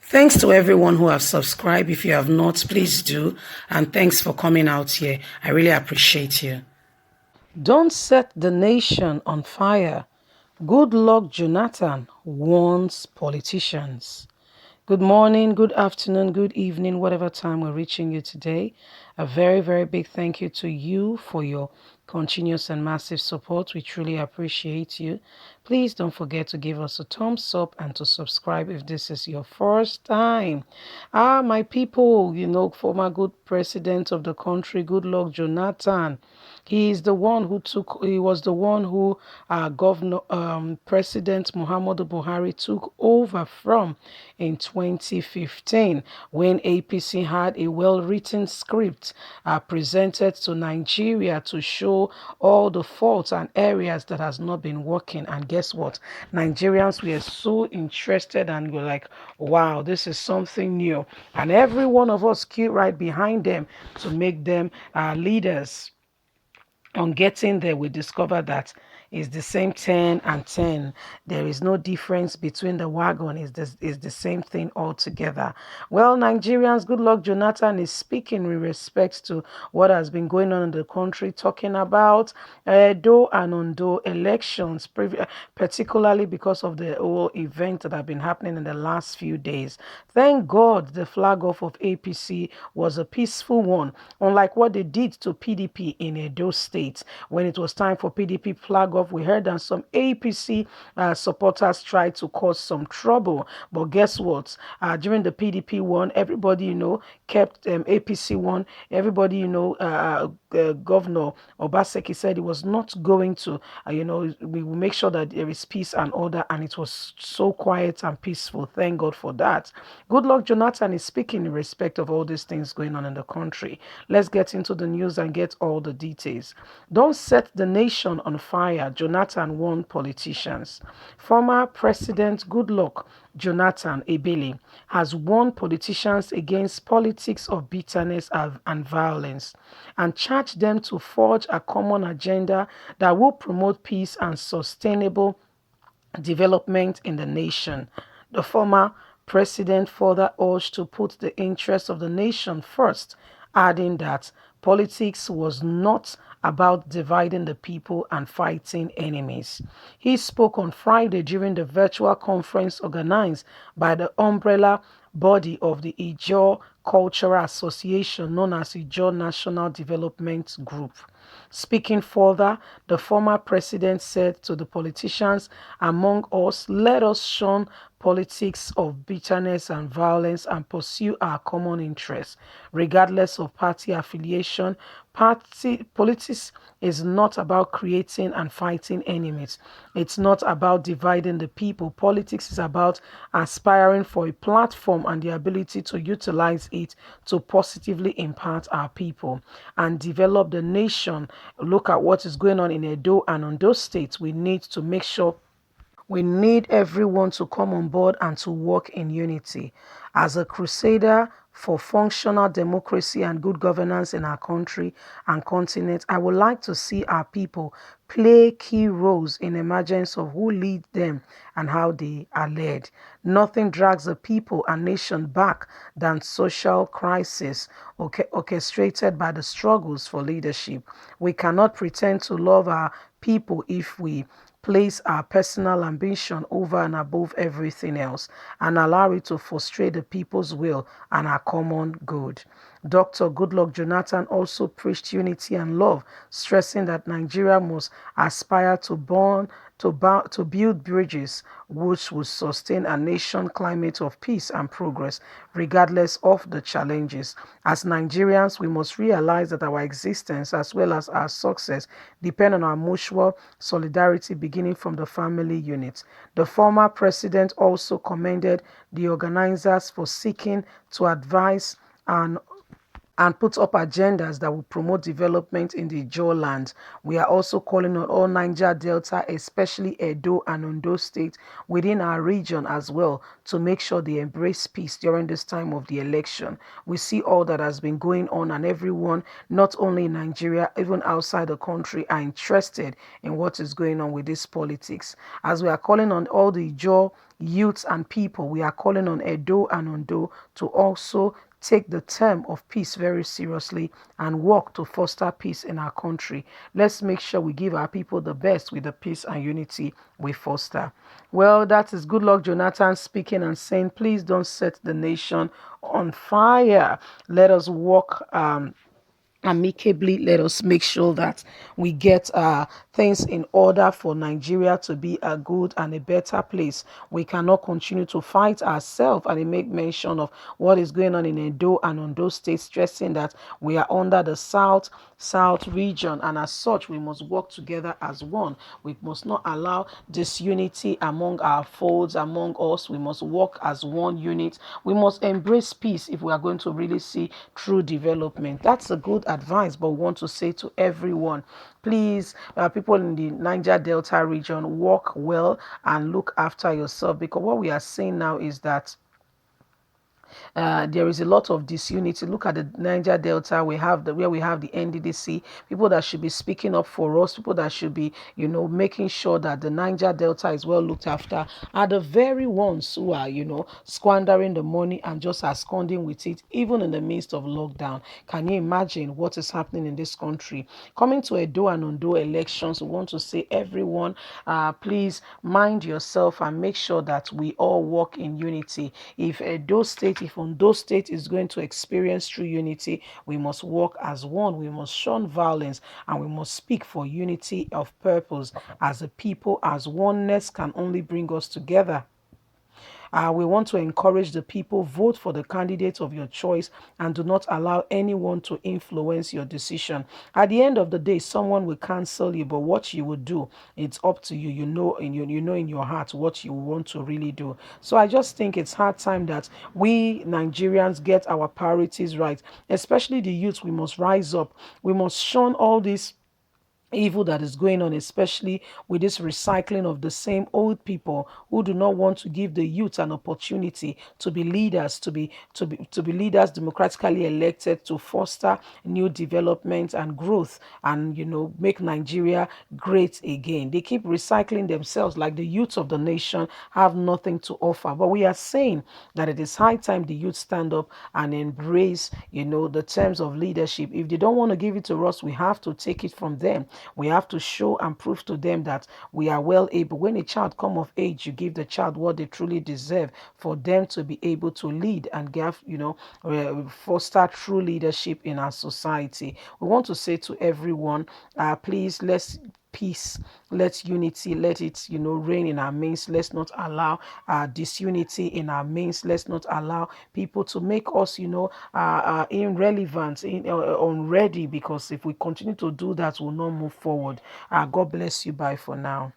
Thanks to everyone who have subscribed. If you have not, please do. And thanks for coming out here. I really appreciate you. Don't set the nation on fire. Good luck, Jonathan warns politicians. Good morning, good afternoon, good evening, whatever time we're reaching you today. A very, very big thank you to you for your continuous and massive support. We truly appreciate you. Please don't forget to give us a thumbs up and to subscribe if this is your first time. My people, former good president of the country, good luck, Jonathan. He was the one who President Muhammadu Buhari took over from in 2015 when APC had a well-written script presented to Nigeria to show all the faults and areas that has not been working. And guess what? Nigerians were so interested and were like, wow, this is something new. And every one of us queued right behind them to make them leaders. On getting there, we discovered that it's the same 10 and 10. There is no difference between the wagon. It's the same thing altogether. Well, Nigerians, good luck. Jonathan is speaking with respect to what has been going on in the country, talking about Edo and Ondo elections, particularly because of the whole event that have been happening in the last few days. Thank God the flag off of APC was a peaceful one, unlike what they did to PDP in Edo State. When it was time for PDP flag off, we heard that some APC supporters tried to cause some trouble. But guess what? During the PDP one, everybody, kept APC one. Everybody, Governor Obaseki said he was not going to, we will make sure that there is peace and order. And it was so quiet and peaceful. Thank God for that. Good luck, Jonathan is speaking in respect of all these things going on in the country. Let's get into the news and get all the details. Don't set the nation on fire, Jonathan warned politicians. Former President Goodluck Jonathan Ebele has warned politicians against politics of bitterness and violence and charged them to forge a common agenda that will promote peace and sustainable development in the nation. The former president further urged to put the interests of the nation first, adding that politics was not about dividing the people and fighting enemies. He spoke on Friday during the virtual conference organized by the umbrella body of the Ijaw Cultural Association known as Ijaw National Development Group. Speaking further, the former president said to the politicians among us, let us shun politics of bitterness and violence and pursue our common interests, regardless of party affiliation. Politics is not about creating and fighting enemies. It's not about dividing the people. Politics is about aspiring for a platform and the ability to utilize it to positively impact our people and develop the nation. Look at what is going on in Edo and on those states. We need to make sure we need everyone to come on board and to work in unity. As a crusader for functional democracy and good governance in our country and continent, I would like to see our people play key roles in emergence of who lead them and how they are led. Nothing drags a people and nation back than social crisis orchestrated by the struggles for leadership. We cannot pretend to love our people if we place our personal ambition over and above everything else and allow it to frustrate the people's will and our common good. Dr. Goodluck Jonathan also preached unity and love, stressing that Nigeria must aspire to build bridges which will sustain a nation climate of peace and progress, regardless of the challenges. As Nigerians, we must realize that our existence as well as our success depend on our mutual solidarity beginning from the family unit. The former president also commended the organizers for seeking to advise and and put up agendas that will promote development in the Jaw land. We are also calling on all Niger Delta, especially Edo and Ondo State within our region as well, to make sure they embrace peace during this time of the election. We see all that has been going on, and everyone, not only in Nigeria, even outside the country, are interested in what is going on with this politics. As we are calling on all the Jaw youths and people, we are calling on Edo and Ondo to also take the term of peace very seriously and work to foster peace in our country. Let's make sure we give our people the best with the peace and unity we foster. Well, that is Goodluck Jonathan speaking and saying, please don't set the nation on fire. Let us work amicably. Let us make sure that we get things in order for Nigeria to be a good and a better place. We cannot continue to fight ourselves. And they make mention of what is going on in Edo and Ondo states, stressing that we are under the south region, and as such we must work together as one. We must not allow disunity among our folds, among us. We must work as one unit. We must embrace peace if we are going to really see true development. That's a good advice, but we want to say to everyone, please, people in the Niger Delta region, work well and look after yourself, because what we are seeing now is that there is a lot of disunity. Look at the Niger Delta. We have where we have the NDDC, people that should be speaking up for us, people that should be, making sure that the Niger Delta is well looked after, are the very ones who are, squandering the money and just absconding with it, even in the midst of lockdown. Can you imagine what is happening in this country? Coming to Edo and Ondo elections, we want to say, everyone, please mind yourself and make sure that we all work in unity. If Edo State, if Ondo State is going to experience true unity, we must work as one. We must shun violence, and we must speak for unity of purpose as a people, as oneness can only bring us together. We want to encourage the people, vote for the candidate of your choice and do not allow anyone to influence your decision. At the end of the day, someone will cancel you, but what you will do, it's up to you. You know in your heart what you want to really do. So I just think it's hard time that we Nigerians get our priorities right, especially the youth. We must rise up. We must shun all these evil that is going on, especially with this recycling of the same old people who do not want to give the youth an opportunity to be leaders, to be leaders democratically elected, to foster new development and growth, and make Nigeria great again. They keep recycling themselves like the youth of the nation have nothing to offer. But we are saying that it is high time the youth stand up and embrace the terms of leadership. If they don't want to give it to us, we have to take it from them. We have to show and prove to them that we are well able. When a child come of age, you give the child what they truly deserve for them to be able to lead and give, foster true leadership in our society. We want to say to everyone, please, let's peace, let unity, let it reign in our midst. Let's not allow disunity in our midst. Let's not allow people to make us irrelevant, unready, because if we continue to do that, we'll not move forward. God bless you. Bye for now.